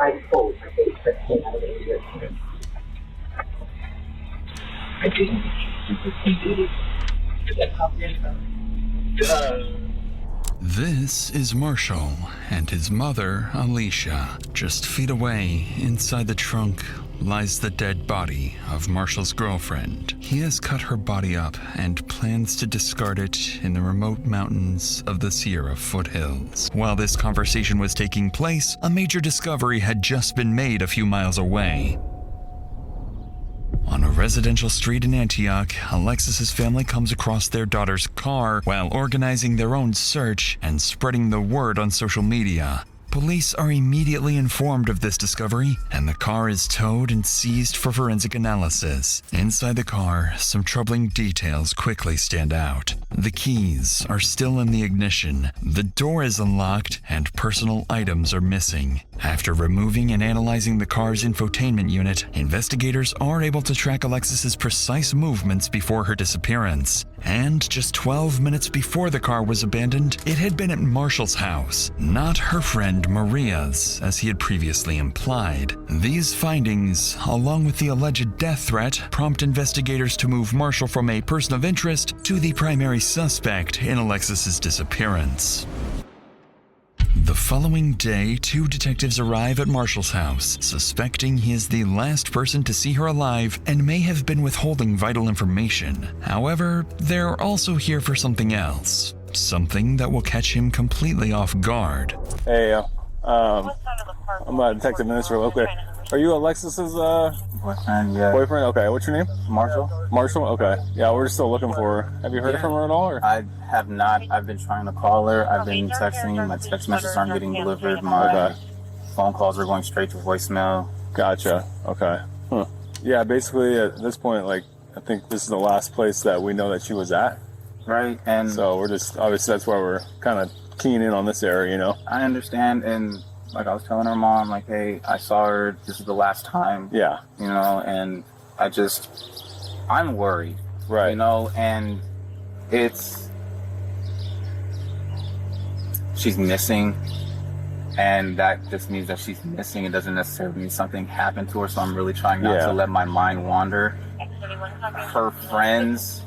by phone. I think that came out of English. I didn't. He did it. This is Marshall and his mother, Alicia. Just feet away, inside the trunk, lies the dead body of Marshall's girlfriend. He has cut her body up and plans to discard it in the remote mountains of the Sierra foothills. While this conversation was taking place, a major discovery had just been made a few miles away. On a residential street in Antioch, Alexis's family comes across their daughter's car while organizing their own search and spreading the word on social media. Police are immediately informed of this discovery, and the car is towed and seized for forensic analysis. Inside the car, some troubling details quickly stand out. The keys are still in the ignition, the door is unlocked, and personal items are missing. After removing and analyzing the car's infotainment unit, investigators are able to track Alexis's precise movements before her disappearance. And just 12 minutes before the car was abandoned, it had been at Marshall's house, not her friend Maria's, as he had previously implied. These findings, along with the alleged death threat, prompt investigators to move Marshall from a person of interest to the primary suspect in Alexis's disappearance. The following day, 2 detectives arrive at Marshall's house, suspecting he is the last person to see her alive and may have been withholding vital information. However, they're also here for something else. Something that will catch him completely off guard. Hey, I'm a detective minister. Okay. Are you Alexis's boyfriend? Yeah. Boyfriend? Okay. What's your name? Marshall. Marshall? Okay. Yeah, we're still looking for her. Have you heard from her at all? Or? I have not. I've been trying to call her. I've been texting. My text messages aren't getting delivered. My phone calls are going straight to voicemail. Gotcha. Okay. Huh. Yeah, basically at this point, like, I think this is the last place that we know that she was at. Right. And so we're just, obviously that's why we're kind of keying in on this area, you know? I understand. And like I was telling her mom, like, hey, I saw her. This is the last time. Yeah. You know, and I'm worried. Right. You know, and she's missing. And that just means that she's missing. It doesn't necessarily mean something happened to her. So I'm really trying not to let my mind wander. Her friends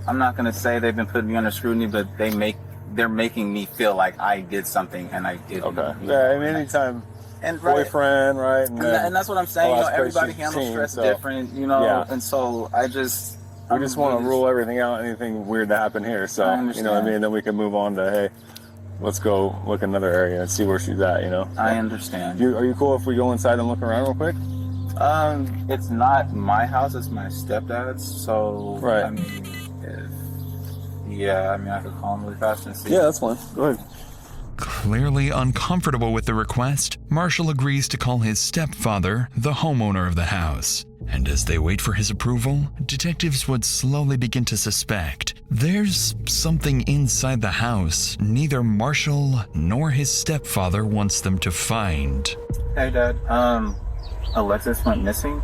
I'm not going to say they've been putting me under scrutiny, but they're making me feel like I did something and I didn't. Okay. Yeah, I mean, anytime boyfriend, right? And that's what I'm saying. You know, everybody handles stress different, you know, and so we just want to rule everything out, anything weird to happen here. So, you know what I mean? Then we can move on to, hey, let's go look another area and see where she's at, you know? I understand. Are you cool if we go inside and look around real quick? It's not my house, it's my stepdad's, so, right. I mean, I could call him really fast and see. Yeah, that's fine. Go ahead. Clearly uncomfortable with the request, Marshall agrees to call his stepfather the homeowner of the house. And as they wait for his approval, detectives would slowly begin to suspect there's something inside the house neither Marshall nor his stepfather wants them to find. Hey, Dad. Alexis went missing,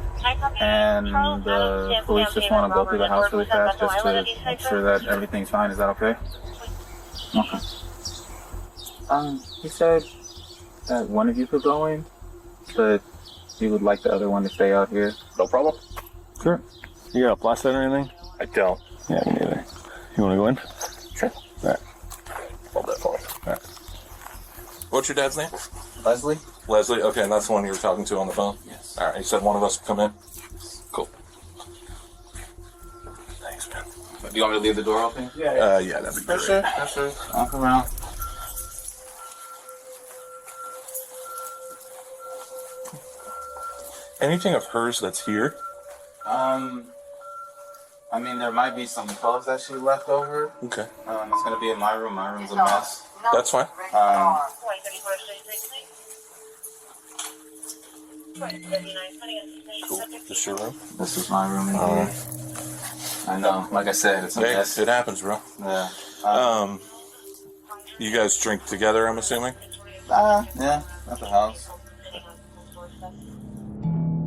and the police just want to go through the house really fast just to make sure that everything's fine. Is that okay? Okay. He said that one of you could go in, but he would like the other one to stay out here. No problem. Sure. You got a flashlight or anything? I don't. Yeah, me neither. You want to go in? Sure. All right. Hold that for me. All right. What's your dad's name? Leslie. Leslie? Okay, and that's the one you were talking to on the phone? Yes. All right, you said one of us would come in? Cool. Thanks, man. Do you want me to leave the door open? Yeah, that'd be great. Sure. I'll come around. Anything of hers that's here? I mean, there might be some clothes that she left over. Okay. It's gonna be in my room. My room's a mess. That's fine. Cool. This your room? This is my room in here. I know. Like I said, it's a mess. It happens, bro. Yeah. You guys drink together, I'm assuming? Yeah, at the house.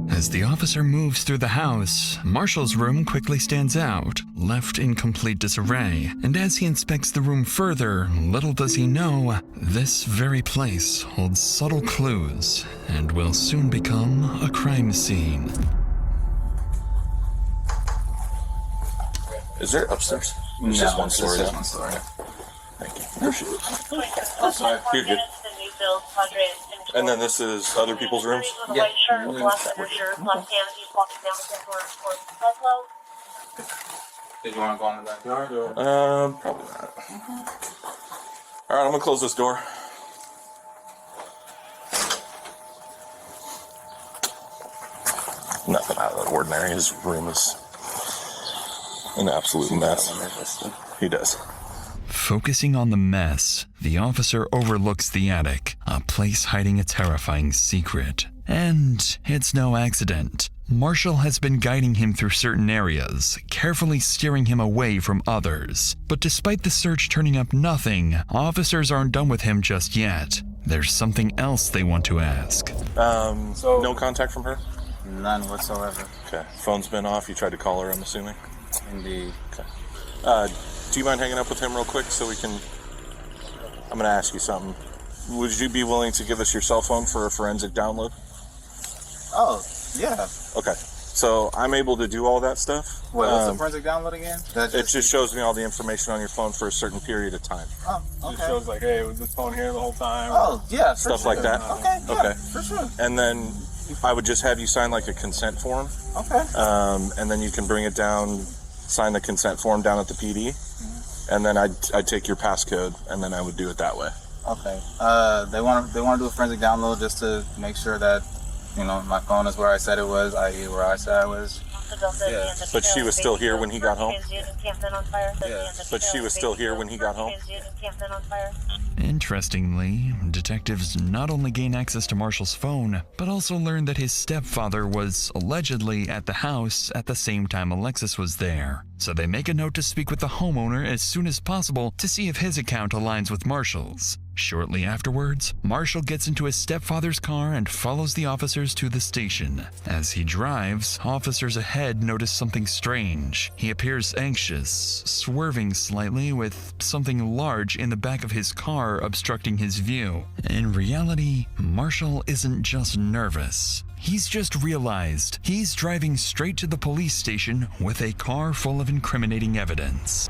As the officer moves through the house, Marshall's room quickly stands out. left in complete disarray. And as he inspects the room further, little does he know, this very place holds subtle clues and will soon become a crime scene. Is there upstairs? It's just one story. Just one story. Thank you. Appreciate it. Sorry. You're good. And then this is other people's rooms? Yeah. Probably Did you want to go in the backyard or? Probably not. All right, I'm gonna close this door. Nothing out of the ordinary. His room is an absolute mess. He does. Focusing on the mess, the officer overlooks the attic, a place hiding a terrifying secret. And it's no accident. Marshall has been guiding him through certain areas, carefully steering him away from others. But despite the search turning up nothing, officers aren't done with him just yet. There's something else they want to ask. No contact from her? None whatsoever. Okay. Phone's been off. You tried to call her, I'm assuming? Indeed. Okay. Do you mind hanging up with him real quick so we can... I'm going to ask you something. Would you be willing to give us your cell phone for a forensic download? Oh, yeah. Okay. So I'm able to do all that stuff. What's the forensic download again? It just shows me all the information on your phone for a certain period of time. Oh, okay. It shows like, hey, was this phone here the whole time? Oh, yeah. Stuff like that. Okay, yeah, Okay. for sure. And then I would just have you sign like a consent form. Okay. And then you can bring it down, sign the consent form down at the PD. And then I'd take your passcode, and then I would do it that way. Okay. They want to do a forensic download just to make sure that, you know, my phone is where I said it was, i.e. where I said I was. Yeah. But she was still here when he got home? Yeah. But she was still here when he got home? Interestingly, detectives not only gain access to Marshall's phone, but also learn that his stepfather was allegedly at the house at the same time Alexis was there. So they make a note to speak with the homeowner as soon as possible to see if his account aligns with Marshall's. Shortly afterwards, Marshall gets into his stepfather's car and follows the officers to the station. As he drives, officers ahead notice something strange. He appears anxious, swerving slightly with something large in the back of his car obstructing his view. In reality, Marshall isn't just nervous. He's just realized he's driving straight to the police station with a car full of incriminating evidence.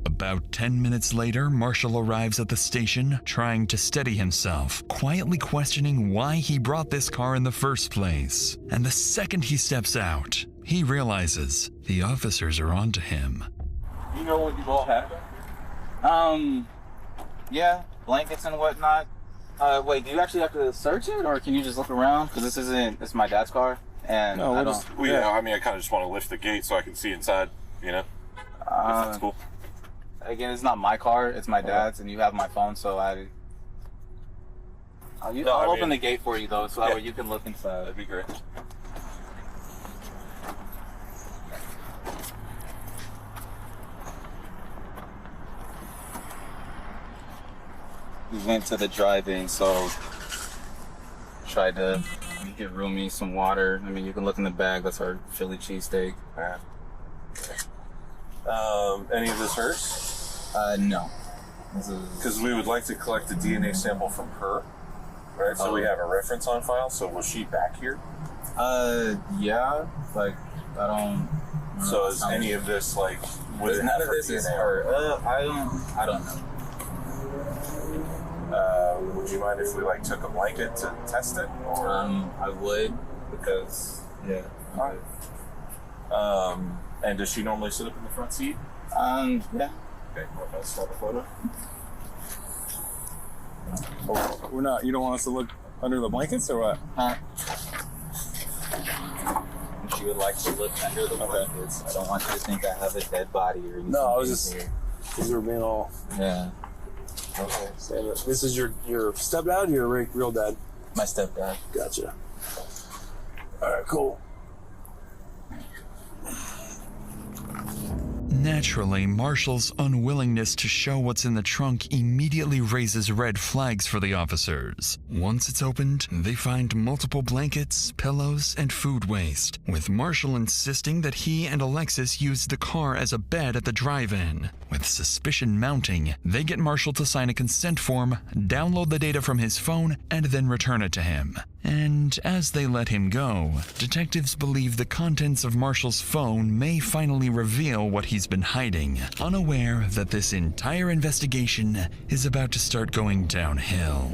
About 10 minutes later, Marshall arrives at the station, trying to steady himself, quietly questioning why he brought this car in the first place. And the second he steps out, he realizes the officers are onto him. You know what you've all had? Yeah, blankets and whatnot. Wait, do you actually have to search it, or can you just look around? Because this is my dad's car, and No, I we'll don't. just- Well, yeah, I mean, I kind of just want to lift the gate so I can see inside, you know? If that's cool. Again, it's not my car; it's my dad's, and you have my phone, so I'll open the gate for you though, so that way you can look inside. That'd be great. We went to the drive-in, so tried to get Rumi some water. I mean, you can look in the bag. That's our Philly cheesesteak. Any of this hers? No. Because we would like to collect a DNA sample from her, right? So we have a reference on file. So was she back here? Yeah. Like, I don't. So is any of this like? Was None of this is her. I don't know. Would you mind if we like took a blanket to test it? Or I would, because yeah. and does she normally sit up in the front seat? Yeah. Okay, let's start the photo. Oh, we're not, you don't want us to look under the blankets or what? She would like to look under the blankets. I don't want you to think I have a dead body or anything. No, I was just, because we were being all, Yeah. okay. So this is your stepdad or your real dad? My stepdad. Gotcha. All right, cool. Naturally, Marshall's unwillingness to show what's in the trunk immediately raises red flags for the officers. Once it's opened, they find multiple blankets, pillows, and food waste, with Marshall insisting that he and Alexis used the car as a bed at the drive-in. With suspicion mounting, they get Marshall to sign a consent form, download the data from his phone, and then return it to him. And as they let him go, detectives believe the contents of Marshall's phone may finally reveal what he's been hiding, unaware that this entire investigation is about to start going downhill.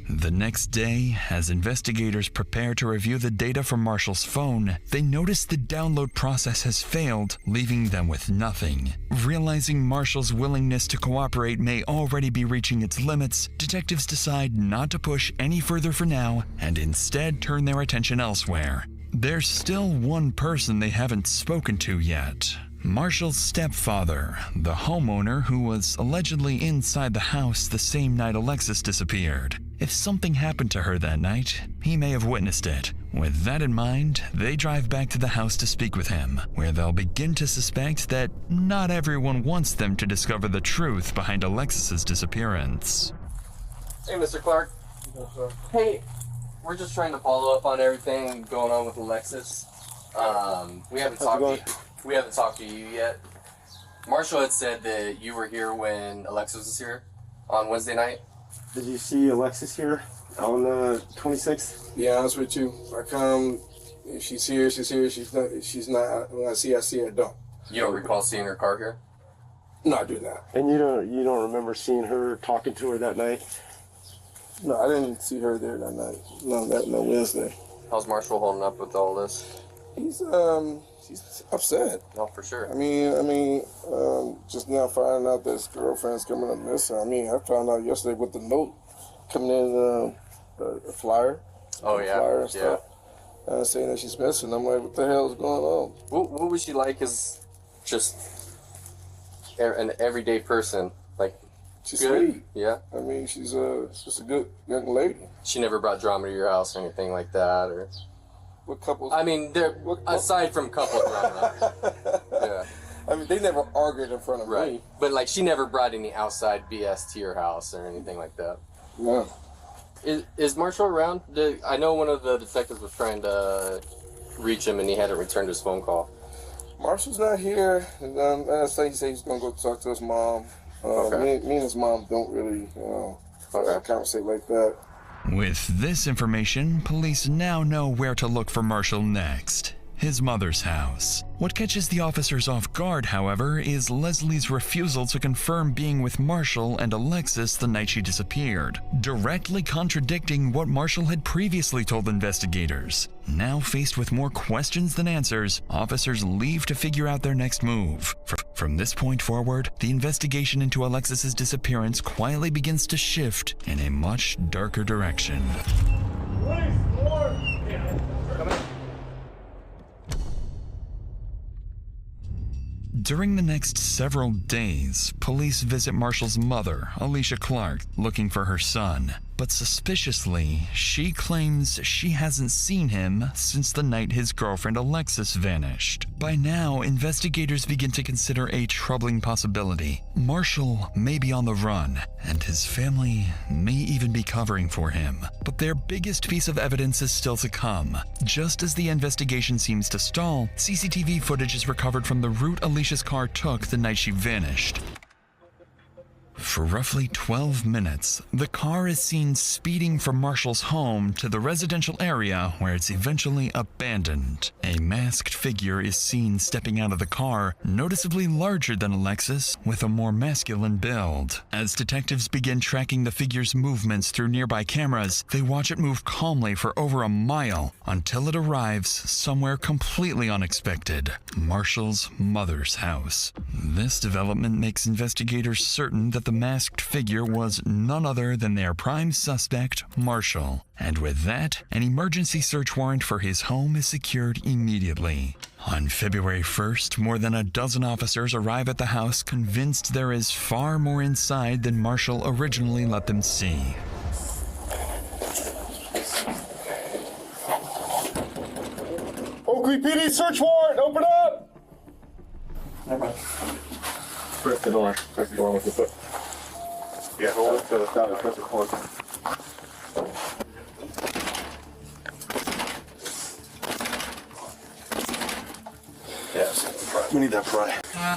The next day, as investigators prepare to review the data from Marshall's phone, they notice the download process has failed, leaving them with nothing. Realizing Marshall's willingness to cooperate may already be reaching its limits, detectives decide not to push any further for now and instead turn their attention elsewhere. There's still one person they haven't spoken to yet. Marshall's stepfather, the homeowner who was allegedly inside the house the same night Alexis disappeared. If something happened to her that night, he may have witnessed it. With that in mind, they drive back to the house to speak with him, where they'll begin to suspect that not everyone wants them to discover the truth behind Alexis's disappearance. Hey, Mr. Clark. Hey, we're just trying to follow up on everything going on with Alexis. We haven't talked to you yet. Marshall had said that you were here when Alexis was here on Wednesday night. Did you see Alexis here on the 26th? Be honest with you, I come, if she's here, she's here, she's not, when I see her, I don't. You don't recall seeing her car here? No, I do not. And you don't remember seeing her, talking to her that night? No, I didn't see her there that night. No Wednesday. How's Marshall holding up with all this? He's upset. No, for sure. I mean, just now finding out that his girlfriend's coming up missing. I mean, I found out yesterday with the note coming in, the flyer. Oh, yeah. Flyer and stuff. Saying that she's missing. I'm like, what the hell is going on? What was she like as just an everyday person? Like, She's good? sweet. Yeah. I mean, she's just a good young lady. She never brought drama to your house or anything like that, or? What couples? I mean, aside from couple drama. Yeah. I mean, they never argued in front of me. But like, she never brought any outside BS to your house or anything like that. No. Is Marshall around? I know one of the detectives was trying to reach him and he hadn't returned his phone call. Marshall's not here. And I think he said he's gonna go talk to his mom. Okay. Me and his mom don't really, conversate like that. With this information, police now know where to look for Marshall next. His mother's house. What catches the officers off guard, however, is Leslie's refusal to confirm being with Marshall and Alexis the night she disappeared, directly contradicting what Marshall had previously told investigators. Now faced with more questions than answers, officers leave to figure out their next move. From this point forward, the investigation into Alexis's disappearance quietly begins to shift in a much darker direction. During the next several days, police visit Marshall's mother, Alicia Clark, looking for her son. But suspiciously, she claims she hasn't seen him since the night his girlfriend Alexis vanished. By now, investigators begin to consider a troubling possibility. Marshall may be on the run, and his family may even be covering for him. But their biggest piece of evidence is still to come. Just as the investigation seems to stall, CCTV footage is recovered from the route Alicia's car took the night she vanished. For roughly 12 minutes, the car is seen speeding from Marshall's home to the residential area where it's eventually abandoned. A masked figure is seen stepping out of the car, noticeably larger than Alexis, with a more masculine build. As detectives begin tracking the figure's movements through nearby cameras, they watch it move calmly for over a mile until it arrives somewhere completely unexpected: Marshall's mother's house. This development makes investigators certain that the masked figure was none other than their prime suspect, Marshall. And with that, an emergency search warrant for his home is secured immediately. On February 1st, more than a dozen officers arrive at the house convinced there is far more inside than Marshall originally let them see. Oakley PD search warrant, open up! Never mind. Press the door. Press the door with your foot. Yeah, hold it to the side and press it close. Yes. We need that pry.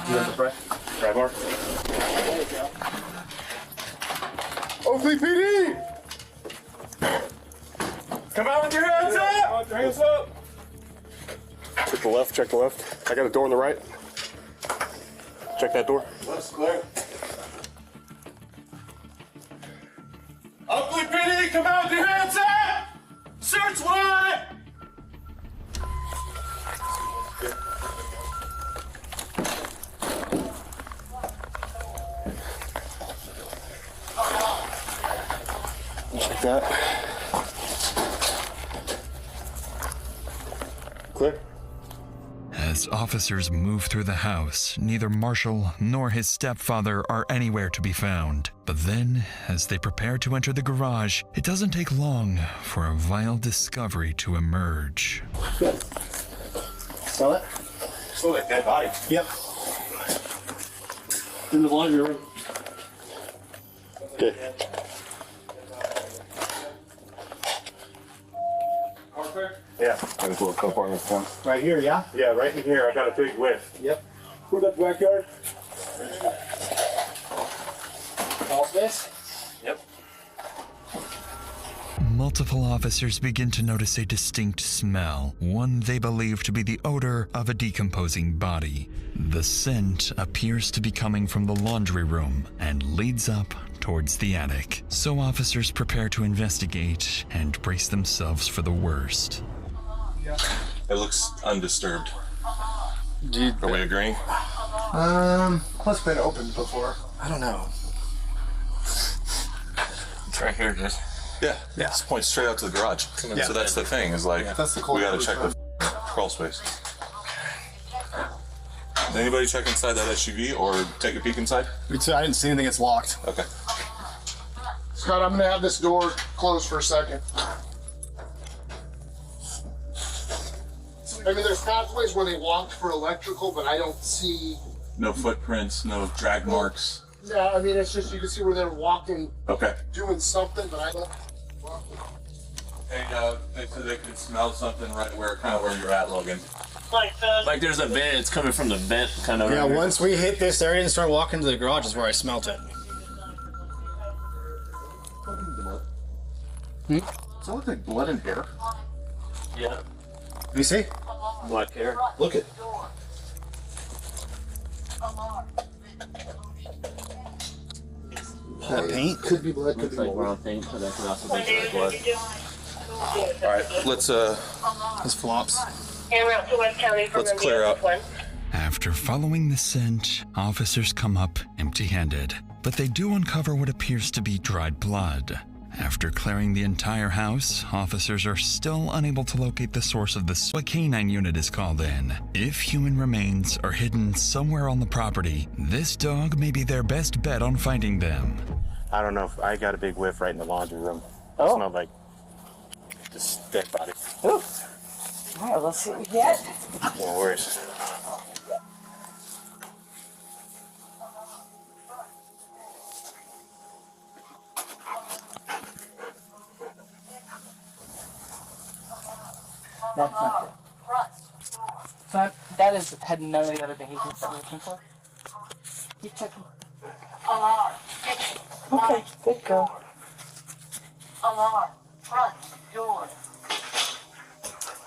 You want the pry? Pry bar? There you go. Oakley PD! Come out with your hands up! Come out with your hands up! Check the left, check the left. I got a door on the right. Check that door. That's clear. Oakley PD, come out with your hands up! Search wide! Like that. Clear. As officers move through the house, neither Marshall nor his stepfather are anywhere to be found. But then, as they prepare to enter the garage, it doesn't take long for a vile discovery to emerge. Good. Smell it? Smell like dead body. Yep. In the laundry room. Okay. Yeah. I just little compartment one. Right here, yeah? Yeah, right in here. I got a big whiff. Yep. Put that backyard. All this? Yep. Multiple officers begin to notice a distinct smell, one they believe to be the odor of a decomposing body. The scent appears to be coming from the laundry room and leads up towards the attic. So officers prepare to investigate and brace themselves for the worst. It looks undisturbed. Are we agreeing? It's been opened before. I don't know. It's right here, dude. Yeah. This points straight out to the garage. Yeah. So that's the thing, is like, That's the we gotta check the crawl space. Did anybody check inside that SUV or take a peek inside? I didn't see anything. It's locked. Okay. Scott, I'm gonna have this door closed for a second. I mean, there's pathways where they walked for electrical, but I don't see. No footprints, no drag marks. Yeah, I mean, it's just you can see where they're walking, Okay. doing something, but I don't. Hey, they said they could smell something right where you're at, Logan. Like there's a vent, it's coming from the vent kind of. Yeah, once we hit this area and start walking to the garage is where I smelt it. Does that look like blood and hair? Yeah. Let me see. Black hair. Look at. That paint? Could be blood, could Looks be like mold. brown paint, but that could also be like blood. Alright, let's This flops. let's clear up. After following the scent, officers come up empty-handed, but they do uncover what appears to be dried blood. After clearing the entire house, officers are still unable to locate the source of the smell. A canine unit is called in. If human remains are hidden somewhere on the property, this dog may be their best bet on finding them. I don't know if I got a big whiff right in the laundry room. Oh. It smelled like just dead body. Ooh. All right, let's see what we get. No worries. That's not good. So that is had none of the other behaviors that we're looking for. Keep checking. Okay, good girl.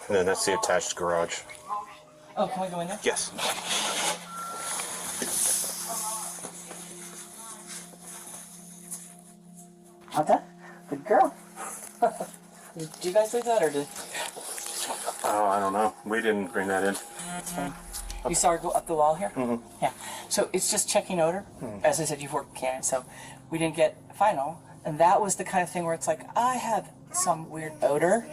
And then that's the attached garage. Oh, can we go in there? Yes. Okay. Good girl. Did you guys leave that or did? Oh, I don't know. We didn't bring that in. That's fine. You saw her go up the wall here? Mm-hmm. Yeah. So it's just checking odor. As I said, you've worked with canine, so we didn't get final. And that was the kind of thing where it's like, I have some weird odor,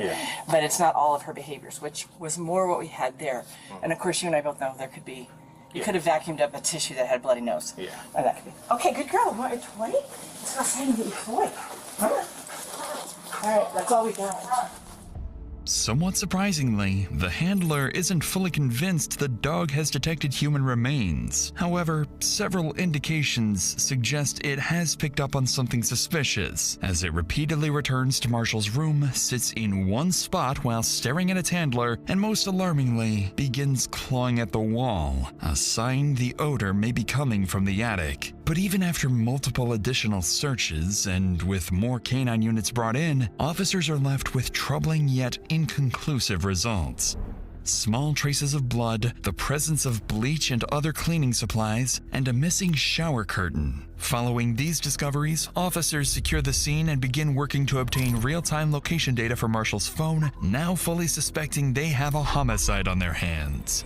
but it's not all of her behaviors, which was more what we had there. And of course, you and I both know there could be, you could have vacuumed up a tissue that had a bloody nose. Yeah. And that could be. Okay, good girl. Want your 20? It's not saying that you're 40. Huh? All right, that's all we got. Somewhat surprisingly, the handler isn't fully convinced the dog has detected human remains. However, several indications suggest it has picked up on something suspicious, as it repeatedly returns to Marshall's room, sits in one spot while staring at its handler, and most alarmingly, begins clawing at the wall, a sign the odor may be coming from the attic. But even after multiple additional searches, and with more canine units brought in, officers are left with troubling yet inconclusive results. Small traces of blood, the presence of bleach and other cleaning supplies, and a missing shower curtain. Following these discoveries, officers secure the scene and begin working to obtain real-time location data for Marshall's phone, now fully suspecting they have a homicide on their hands.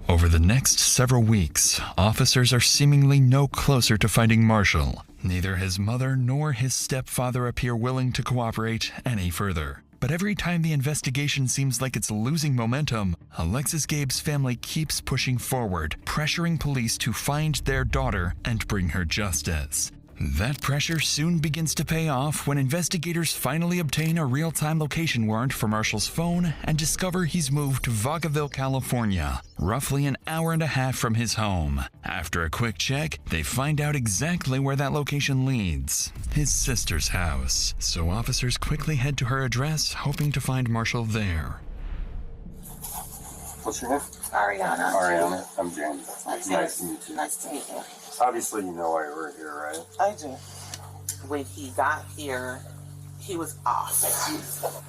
Over the next several weeks, officers are seemingly no closer to finding Marshall. Neither his mother nor his stepfather appear willing to cooperate any further. But every time the investigation seems like it's losing momentum, Alexis Gabe's family keeps pushing forward, pressuring police to find their daughter and bring her justice. That pressure soon begins to pay off when investigators finally obtain a real-time location warrant for Marshall's phone and discover he's moved to Vacaville, California, roughly an hour and a half from his home. After a quick check, they find out exactly where that location leads: his sister's house. So officers quickly head to her address, hoping to find Marshall there. What's your name? Ariana. Ariana. I'm James. Nice to meet you. Nice to meet you. Obviously, you know why we're here, right? I do. When he got here, he was off.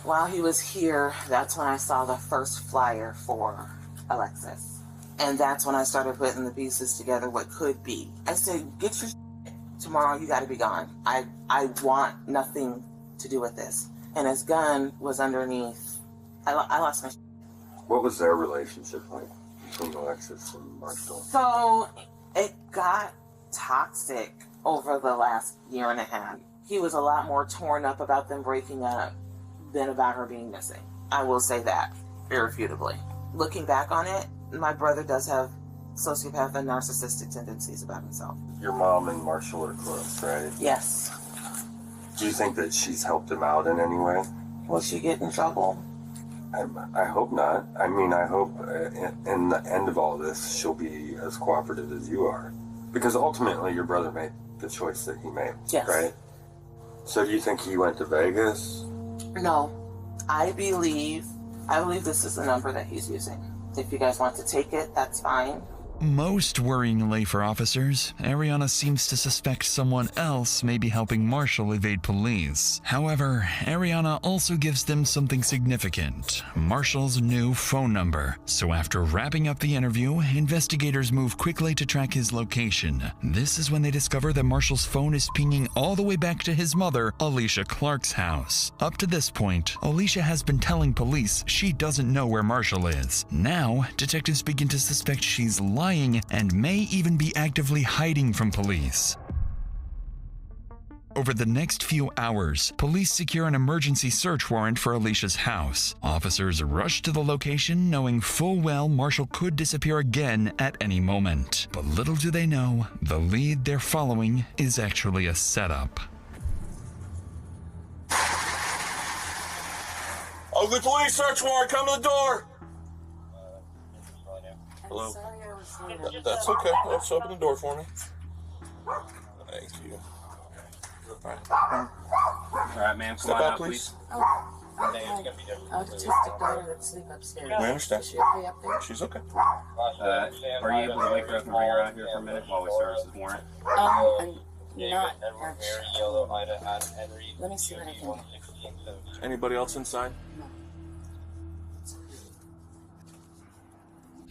While he was here, that's when I saw the first flyer for Alexis. And that's when I started putting the pieces together, what could be. I said, get your shit. Tomorrow you gotta be gone. I want nothing to do with this. And his gun was underneath. I lost my shit. What was their relationship like between Alexis and Marshall? So it got toxic over the last year and a half. He was a lot more torn up about them breaking up than about her being missing. I will say that, irrefutably. Looking back on it, my brother does have sociopath and narcissistic tendencies about himself. Your mom and Marshall are close, right? Yes. Do you think that she's helped him out in any way? Will she get in trouble? I hope not. I mean, I hope in the end of all this, she'll be as cooperative as you are. Because ultimately, your brother made the choice that he made, yes. Right? So do you think he went to Vegas? No. I believe this is the number that he's using. If you guys want to take it, that's fine. Most worryingly for officers, Ariana seems to suspect someone else may be helping Marshall evade police. However, Ariana also gives them something significant: Marshall's new phone number. So after wrapping up the interview, investigators move quickly to track his location. This is when they discover that Marshall's phone is pinging all the way back to his mother, Alicia Clark's house. Up to this point, Alicia has been telling police she doesn't know where Marshall is. Now, detectives begin to suspect she's lying and may even be actively hiding from police. Over the next few hours, police secure an emergency search warrant for Alicia's house. Officers rush to the location, knowing full well Marshall could disappear again at any moment. But little do they know, the lead they're following is actually a setup. Ugly police search warrant, come to the door! Hello? That's okay. Let's open the door for me. Thank you. Alright, ma'am, come Step on out, out, please. Autistic daughter that sleep upstairs. We understand. Is she okay up there? She's okay. Are you able to wake her up and bring her out here for a minute while we service this warrant? I'm not actually. Let me see what I can do. Anybody else inside?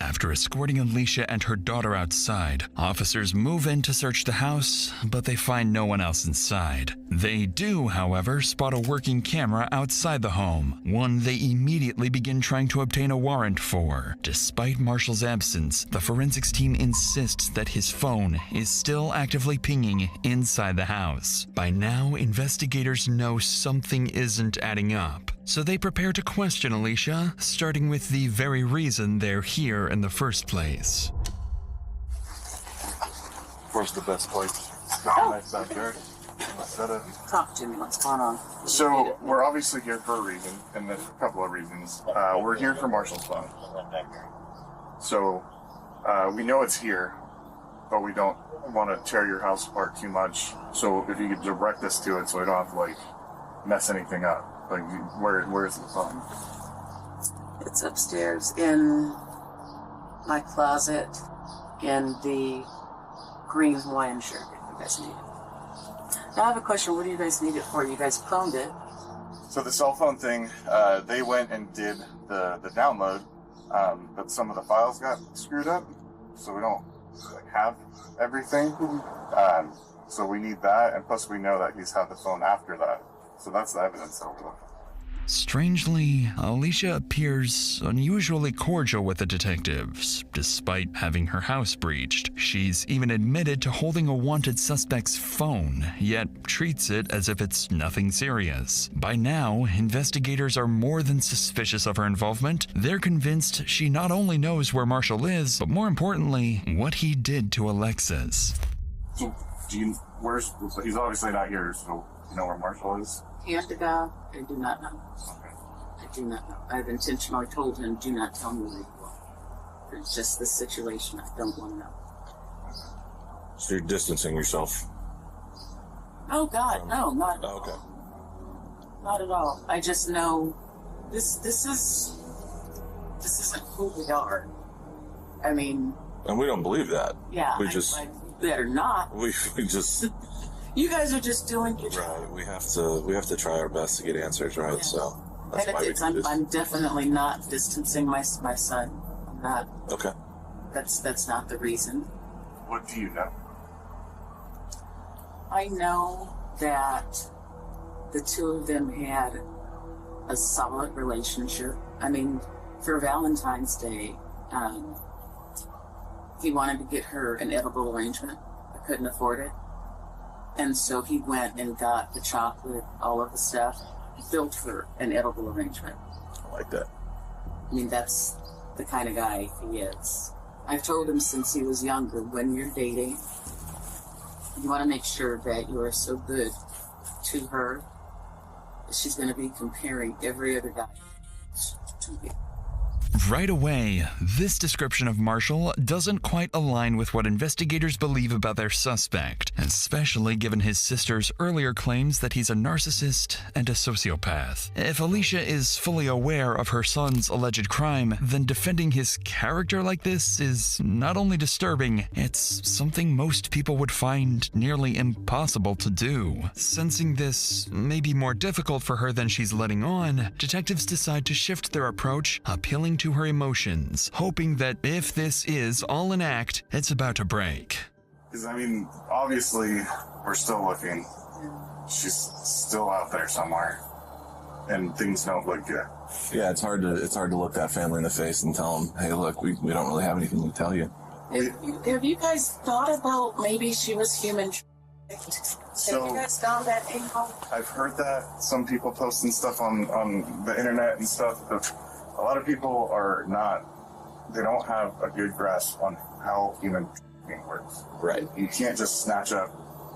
After escorting Alicia and her daughter outside, officers move in to search the house, but they find no one else inside. They do, however, spot a working camera outside the home, one they immediately begin trying to obtain a warrant for. Despite Marshall's absence, the forensics team insists that his phone is still actively pinging inside the house. By now, investigators know something isn't adding up, so they prepare to question Alicia, starting with the very reason they're here in the first place. Where's the best place? Nice backyard. Is that a... Talk to me. What's going on? So, we're obviously here for a reason, and there's a couple of reasons. We're here for Marshall's phone. So, we know it's here, but we don't want to tear your house apart too much. So, if you could direct us to it so we don't have to, like, mess anything up. Like, where is the phone? It's upstairs in my closet in the green Hawaiian shirt, if you guys need it. Now I have a question. What do you guys need it for? You guys cloned it. So the cell phone thing, they went and did the download, but some of the files got screwed up, so we don't have everything. So we need that, and plus we know that he's had the phone after that. So that's the evidence that we're looking for. Strangely, Alicia appears unusually cordial with the detectives, despite having her house breached. She's even admitted to holding a wanted suspect's phone, yet treats it as if it's nothing serious. By now, investigators are more than suspicious of her involvement. They're convinced she not only knows where Marshall is, but more importantly, what he did to Alexis. So, he's obviously not here, so you know where Marshall is? Hand to God, I do not know. I do not know. I've intentionally told him, do not tell me where you are. It's just the situation I don't want to know. So you're distancing yourself? Oh God, no, not at Oh, all. okay. Not at all. I just know this isn't who we are. I mean, And we don't believe that. yeah, We I better not. We just... You guys are just doing your job. Right, we have to try our best to get answers right, Yeah. so that's And why we do this. I'm definitely not distancing my son. I'm not. Okay. That's not the reason. What do you know? I know that the two of them had a solid relationship. I mean, for Valentine's Day, he wanted to get her an edible arrangement. I couldn't afford it. And so he went and got the chocolate, all of the stuff, built her an edible arrangement. I like that. I mean, that's the kind of guy he is. I've told him since he was younger, when you're dating, you want to make sure that you are so good to her that she's going to be comparing every other guy to you. Right away, this description of Marshall doesn't quite align with what investigators believe about their suspect, especially given his sister's earlier claims that he's a narcissist and a sociopath. If Alicia is fully aware of her son's alleged crime, then defending his character like this is not only disturbing, it's something most people would find nearly impossible to do. Sensing this may be more difficult for her than she's letting on, detectives decide to shift their approach, appealing to her emotions, hoping that if this is all an act, it's about to break. Because, I mean, obviously, we're still looking. She's still out there somewhere. And things don't look good. Yeah, it's hard to look that family in the face and tell them, hey, look, we don't really have anything to tell you. Have you guys thought about maybe she was human? So, have you guys found that angle? I've heard that some people posting stuff on the internet and stuff. But a lot of people they don't have a good grasp on how human works. Right. You can't just snatch up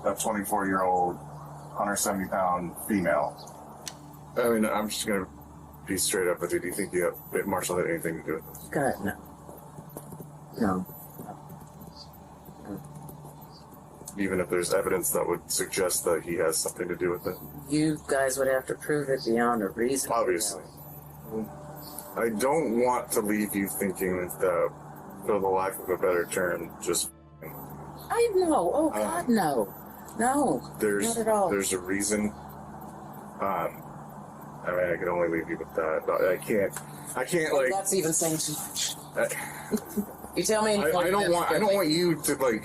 a 24-year-old, 170-pound female. I mean, I'm just going to be straight up with you. Do you think Marshall had anything to do with this? God, no. No. Even if there's evidence that would suggest that he has something to do with it? You guys would have to prove it beyond a reason. Obviously. I don't want to leave you thinking that, for the lack of a better term, just... I know. Oh, God, no. No, not at all. There's a reason. I mean, I can only leave you with that. But I can't like... That's even saying too much. You tell me... I don't want you to,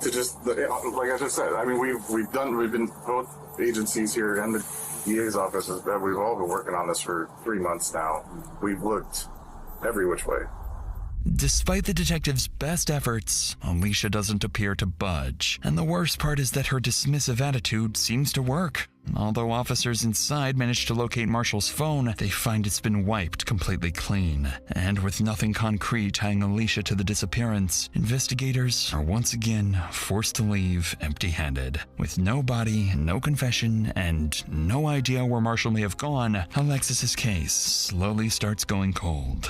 to just... Like I just said, I mean, we've been both agencies here and the DA's office, we've all been working on this for 3 months now. We've looked every which way. Despite the detective's best efforts, Alicia doesn't appear to budge. And the worst part is that her dismissive attitude seems to work. Although officers inside managed to locate Marshall's phone, they find it's been wiped completely clean. And with nothing concrete tying Alicia to the disappearance, investigators are once again forced to leave empty-handed. With no body, no confession, and no idea where Marshall may have gone, Alexis's case slowly starts going cold.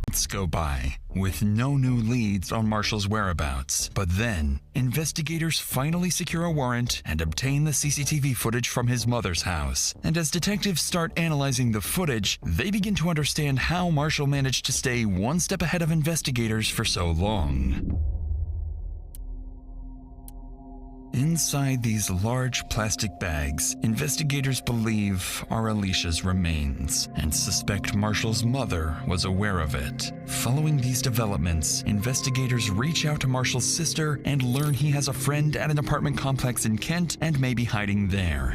Months go by, with no new leads on Marshall's whereabouts. But then, investigators finally secure a warrant and obtain the CCTV footage from his mother's house. And as detectives start analyzing the footage, they begin to understand how Marshall managed to stay one step ahead of investigators for so long. Inside these large plastic bags, investigators believe are Alicia's remains and suspect Marshall's mother was aware of it. Following these developments, investigators reach out to Marshall's sister and learn he has a friend at an apartment complex in Kent and may be hiding there.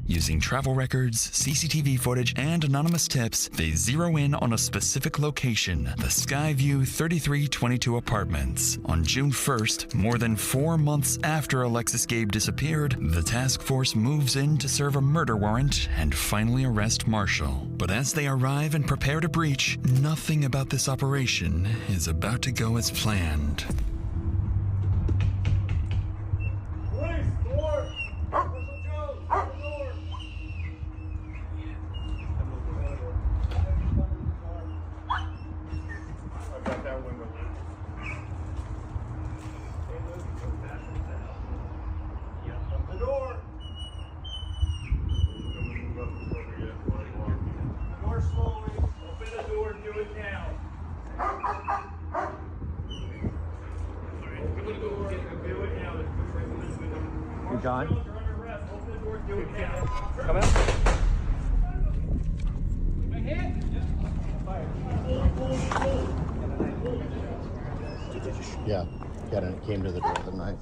Using travel records, CCTV footage, and anonymous tips, they zero in on a specific location, the Skyview 3322 apartments. On June 1st, more than 4 months after Alexis Gabe disappeared, the task force moves in to serve a murder warrant and finally arrest Marshall. But as they arrive and prepare to breach, nothing about this operation is about to go as planned. John? Come out. Yeah, came to the door with a knife.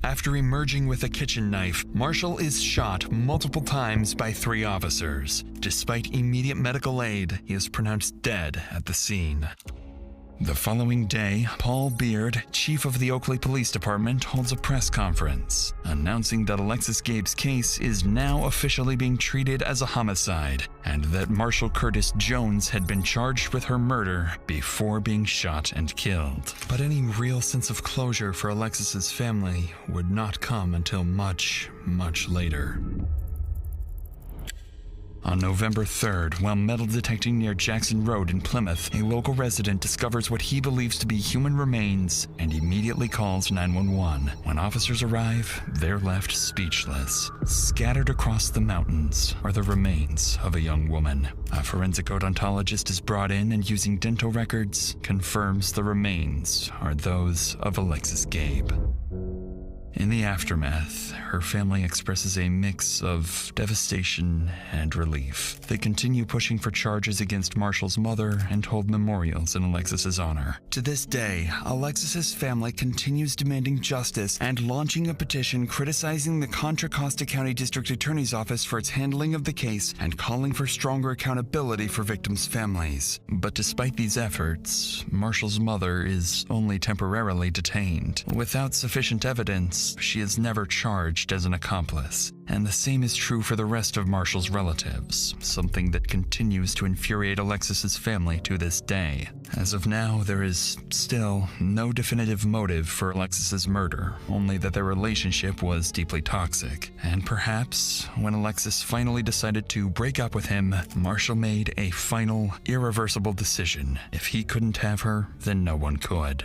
After emerging with a kitchen knife, Marshall is shot multiple times by 3 officers. Despite immediate medical aid, he is pronounced dead at the scene. The following day, Paul Beard, chief of the Oakley Police Department, holds a press conference, announcing that Alexis Gabe's case is now officially being treated as a homicide, and that Marshall Curtis Jones had been charged with her murder before being shot and killed. But any real sense of closure for Alexis's family would not come until much, much later. On November 3rd, while metal detecting near Jackson Road in Plymouth, a local resident discovers what he believes to be human remains and immediately calls 911. When officers arrive, they're left speechless. Scattered across the mountains are the remains of a young woman. A forensic odontologist is brought in and, using dental records, confirms the remains are those of Alexis Gabe. In the aftermath, her family expresses a mix of devastation and relief. They continue pushing for charges against Marshall's mother and hold memorials in Alexis's honor. To this day, Alexis's family continues demanding justice and launching a petition criticizing the Contra Costa County District Attorney's Office for its handling of the case and calling for stronger accountability for victims' families. But despite these efforts, Marshall's mother is only temporarily detained. Without sufficient evidence, she is never charged as an accomplice. And the same is true for the rest of Marshall's relatives, something that continues to infuriate Alexis's family to this day. As of now, there is still no definitive motive for Alexis's murder, only that their relationship was deeply toxic. And perhaps, when Alexis finally decided to break up with him, Marshall made a final, irreversible decision. If he couldn't have her, then no one could.